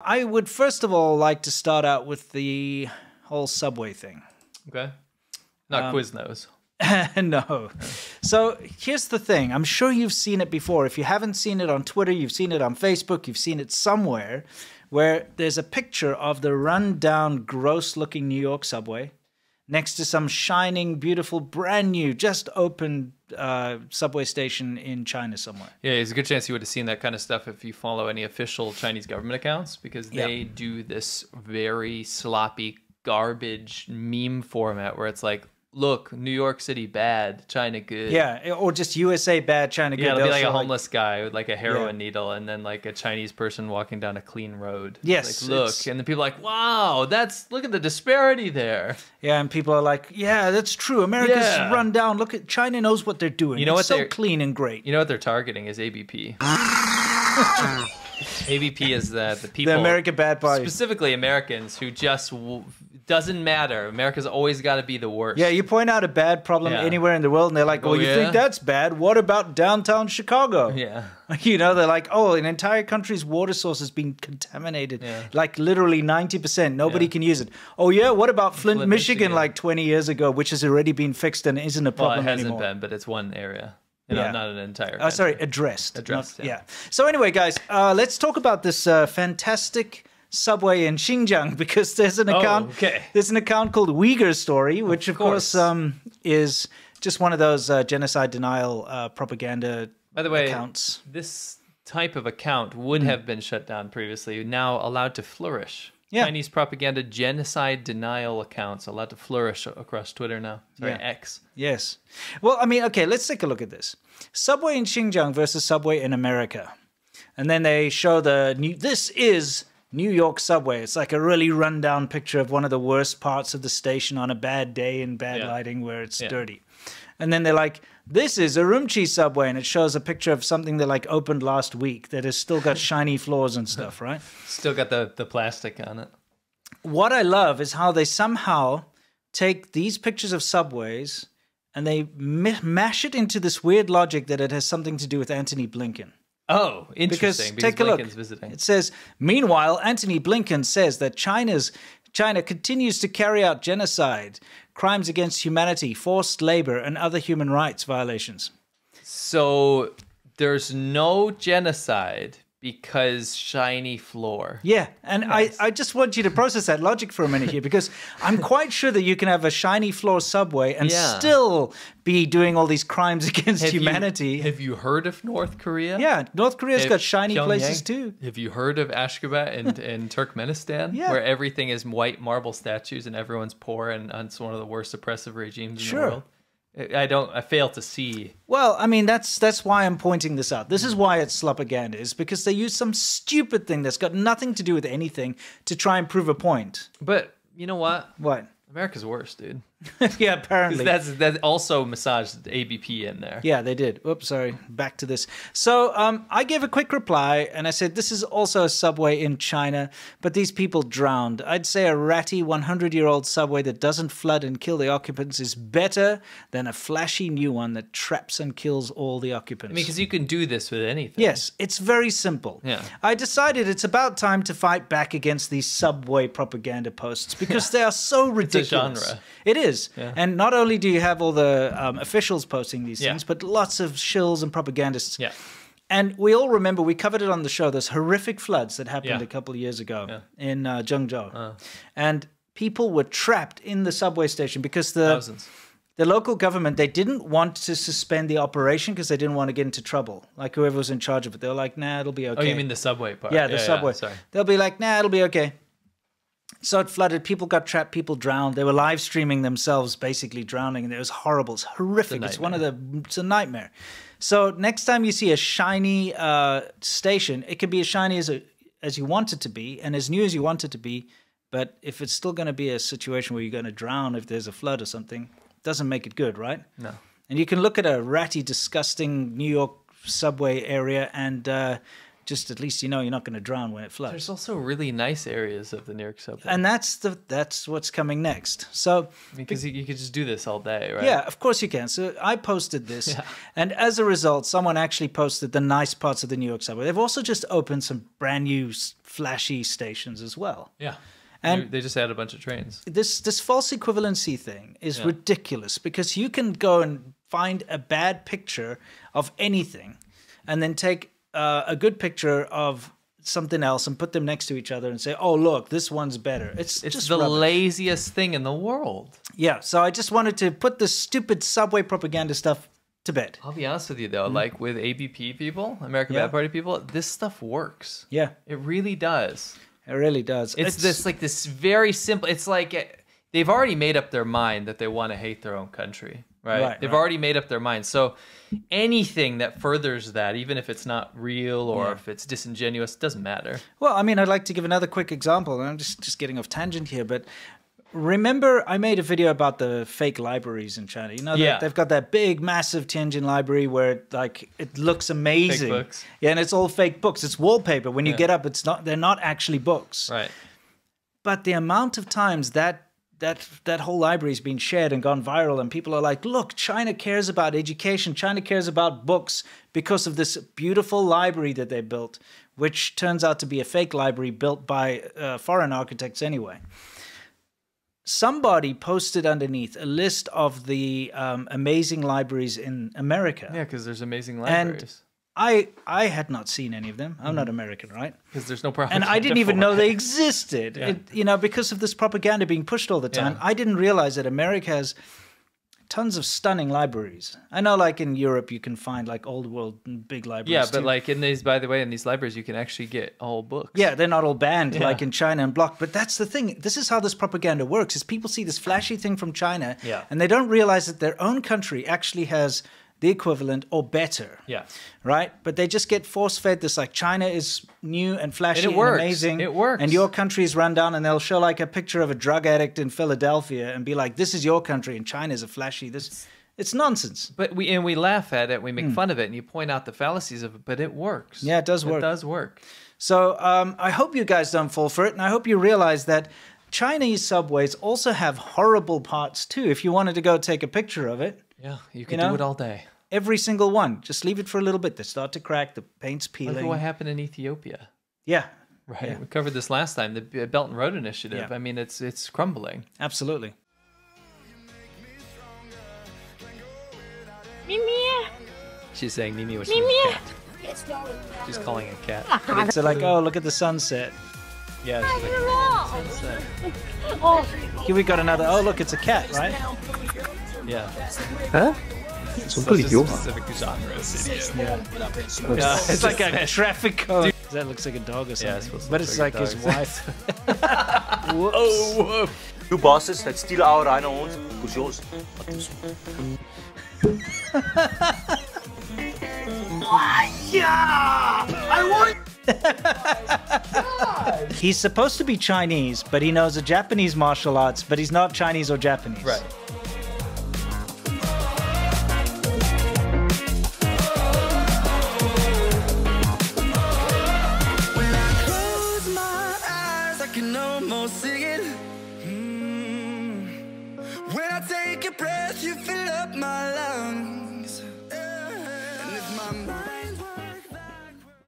I would first of all like to start out with the whole subway thing. Okay. Not Quiznos. No. So here's the thing. I'm sure you've seen it before. If you haven't seen it on Twitter, you've seen it on Facebook, you've seen it somewhere, where there's a picture of the run-down, gross-looking New York subway next to some shining, beautiful, brand new, just opened subway station in China somewhere. Yeah, there's a good chance you would have seen that kind of stuff if you follow any official Chinese government accounts, because they do this very sloppy garbage meme format where it's like, look, New York City bad, China good. Yeah, or just USA bad, China good. Yeah, it'll be like a homeless guy with like a heroin needle, and then like a Chinese person walking down a clean road. Yes. Like, look, and then people are like, wow, look at the disparity there. Yeah, and people are like, yeah, that's true. America's run down. Look at China knows what they're doing. You know it's what so clean and great. You know what they're targeting is ABP. ABP is the people, the American Bad Party, specifically Americans who just doesn't matter. America's always got to be the worst. Yeah, you point out a bad problem anywhere in the world, and they're like, "Oh, you think that's bad? What about downtown Chicago?" Yeah, you know, they're like, "Oh, an entire country's water source has been contaminated, like literally 90%. Nobody can use it." Oh yeah, what about Flint, Michigan, like 20 years ago, which has already been fixed and isn't a problem anymore? Well, it hasn't been, but it's one area. Not an entire country. Sorry, addressed. Addressed, yeah. So anyway, guys, let's talk about this fantastic subway in Xinjiang, because there's an account. There's an account called Uyghur Story, which of course is just one of those genocide denial propaganda By the way, accounts. This type of account would have been shut down previously, now allowed to flourish. Yeah. Chinese propaganda genocide denial accounts allowed to flourish across Twitter now. Sorry, X. Yes. Well, I mean, okay, let's take a look at this. Subway in Xinjiang versus subway in America. And then they show this is New York subway. It's like a really rundown picture of one of the worst parts of the station on a bad day in bad lighting where it's dirty. And then they're like, this is Urumqi subway, and it shows a picture of something that like opened last week that has still got shiny floors and stuff, right? Still got the plastic on it. What I love is how they somehow take these pictures of subways and they mash it into this weird logic that it has something to do with Antony Blinken. Oh, interesting. Because take a look. Visiting. It says, meanwhile, Antony Blinken says that China continues to carry out genocide, crimes against humanity, forced labor, and other human rights violations. So there's no genocide because shiny floor. Yeah, and I just want you to process that logic for a minute here, because I'm quite sure that you can have a shiny floor subway and still be doing all these crimes against humanity. Have you heard of North Korea? Yeah, North Korea's got shiny places too. Have you heard of Ashgabat in Turkmenistan, where everything is white marble statues and everyone's poor, and it's one of the worst oppressive regimes in the world? I fail to see. Well, I mean, that's why I'm pointing this out. This is why it's slopaganda, is because they use some stupid thing that's got nothing to do with anything to try and prove a point. But you know what? What? America's worse, dude. Yeah, apparently. That also massaged ABP in there. Yeah, they did. Oops, sorry. Back to this. So I gave a quick reply, and I said, this is also a subway in China, but these people drowned. I'd say a ratty 100-year-old subway that doesn't flood and kill the occupants is better than a flashy new one that traps and kills all the occupants. I mean, because you can do this with anything. Yes, it's very simple. Yeah. I decided it's about time to fight back against these subway propaganda posts, because they are so ridiculous. It's a genre. It is. Yeah. And not only do you have all the officials posting these things, but lots of shills and propagandists. Yeah. And we all remember, we covered it on the show, those horrific floods that happened a couple of years ago in Zhengzhou. And people were trapped in the subway station because the local government, they didn't want to suspend the operation because they didn't want to get into trouble. Like whoever was in charge of it, they were like, nah, it'll be okay. Oh, you mean the subway part? Yeah, the subway. Sorry. They'll be like, nah, it'll be okay. So it flooded, people got trapped, people drowned. They were live streaming themselves basically drowning, and it was horrible. It's horrific. It's a nightmare. So next time you see a shiny station, it can be as shiny as you want it to be and as new as you want it to be, but if it's still going to be a situation where you're going to drown if there's a flood or something, it doesn't make it good, right? No. And you can look at a ratty, disgusting New York subway area and Just at least you know you're not going to drown when it floods. There's also really nice areas of the New York subway. And that's what's coming next. So because you could just do this all day, right? yeah, of course you can. So I posted this, and as a result, someone actually posted the nice parts of the New York subway. They've also just opened some brand new flashy stations as well. Yeah. And they just added a bunch of trains. This false equivalency thing is ridiculous, because you can go and find a bad picture of anything and then take a good picture of something else and put them next to each other and say, oh, look, this one's better. It's just the rubbish. laziest thing in the world. Yeah, so I just wanted to put this stupid subway propaganda stuff to bed. I'll be honest with you, though. Like with ABP people, American Bad Party people, this stuff works. Yeah. It really does. It really does. It's this very simple. It's like they've already made up their mind that they want to hate their own country, right? They've already made up their mind. So anything that furthers that, even if it's not real or if it's disingenuous, doesn't matter. Well, I mean, I'd like to give another quick example. I'm just getting off tangent here, but remember I made a video about the fake libraries in China. You know, they've got that big, massive Tianjin library where it looks amazing. Fake books. Yeah, and it's all fake books. It's wallpaper. When you get up, they're not actually books. Right. But the amount of times that whole library has been shared and gone viral, and people are like, look, China cares about education. China cares about books because of this beautiful library that they built, which turns out to be a fake library built by foreign architects anyway. Somebody posted underneath a list of the amazing libraries in America. Yeah, because there's amazing libraries. And I had not seen any of them. I'm not American, right? Because there's no propaganda. And I didn't even know they existed. Because of this propaganda being pushed all the time, I didn't realize that America has tons of stunning libraries. I know, like in Europe, you can find like old world big libraries. Yeah, but like in these, by the way, in these libraries, you can actually get all books. Yeah, they're not all banned like in China and blocked. But that's the thing. This is how this propaganda works: is people see this flashy thing from China, and they don't realize that their own country actually has the equivalent or better. Yeah. Right? But they just get force-fed this, like, China is new and flashy and amazing. It works. And your country is run down, and they'll show like a picture of a drug addict in Philadelphia and be like, this is your country and China's a flashy. It's nonsense. But we laugh at it, we make fun of it, and you point out the fallacies of it, but it works. Yeah, it does work. It does work. So I hope you guys don't fall for it, and I hope you realize that Chinese subways also have horrible parts too. If you wanted to go take a picture of it, yeah, you can do it all day. Every single one. Just leave it for a little bit. They start to crack. The paint's peeling. Look at what happened in Ethiopia. Yeah. Right. Yeah. We covered this last time. The Belt and Road Initiative. Yeah. I mean, it's crumbling. Absolutely. Mimi. She's saying Mimi was a cat. She's calling a cat. So like, oh, look at the sunset. Yeah. She's like, sunset. Here we got another. Oh, look, it's a cat, right? Yeah. Huh? So this is a specific genre of video. Yeah, it's like a traffic cone. That looks like a dog or something. Yeah, but it's like his wife. Oh, woof. Two bosses that steal our rhino owns. Who's yours? He's supposed to be Chinese, but he knows a Japanese martial arts, but he's not Chinese or Japanese. Right. When I take a breath, you fill up my lungs.